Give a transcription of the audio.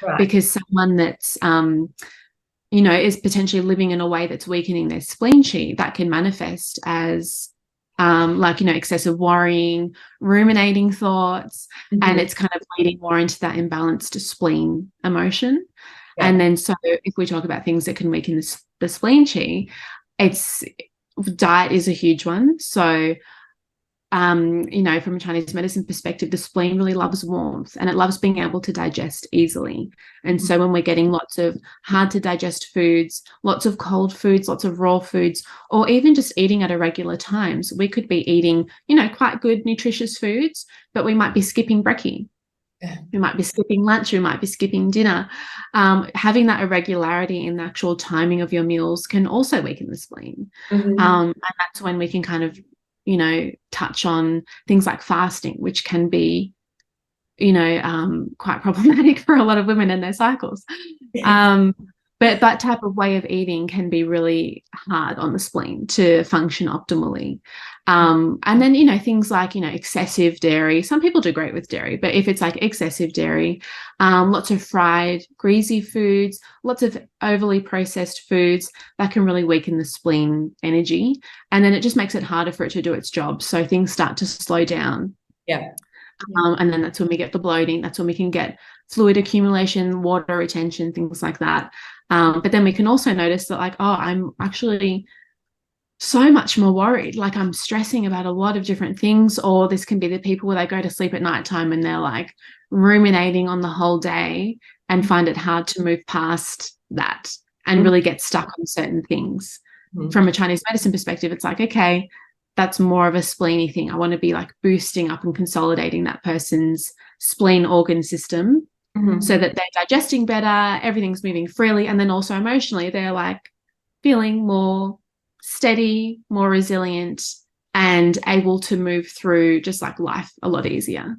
Right. because someone that's is potentially living in a way that's weakening their spleen chi, that can manifest as like, excessive worrying, ruminating thoughts, and Mhm. it's kind of leading more into that imbalanced spleen emotion. Yeah. And then, so if we talk about things that can weaken the spleen chi, it's diet is a huge one. So from a Chinese medicine perspective, the spleen really loves warmth and it loves being able to digest easily. And Mhm. so when we're getting lots of hard to digest foods, lots of cold foods, lots of raw foods, or even just eating at irregular times, we could be eating, quite good nutritious foods, but we might be skipping brekkie. Yeah. We might be skipping lunch, we might be skipping dinner. Having that irregularity in the actual timing of your meals can also weaken the spleen. Mhm. And that's when we can kind of, touch on things like fasting, which can be, quite problematic for a lot of women in their cycles. Um, but that type of way of eating can be really hard on the spleen to function optimally. And then, things like, excessive dairy. Some people do great with dairy, but if it's like excessive dairy, lots of fried, greasy foods, lots of overly processed foods, that can really weaken the spleen energy. And then it just makes it harder for it to do its job. So things start to slow down. Yeah. Yeah. And then that's when we get the bloating. That's when we can get fluid accumulation, water retention, things like that. But then we can also notice that, like, oh, I'm actually so much more worried. Like, I'm stressing about a lot of different things. Or this can be the people where they go to sleep at nighttime and they're like ruminating on the whole day and find it hard to move past that and Mhm. really get stuck on certain things. Mhm. From a Chinese medicine perspective, it's like, okay, that's more of a spleeny thing. I want to be like boosting up and consolidating that person's spleen organ system so Mhm. that they're digesting better, everything's moving freely. And then also emotionally, they're like feeling more steady, more resilient, and able to move through just like life a lot easier.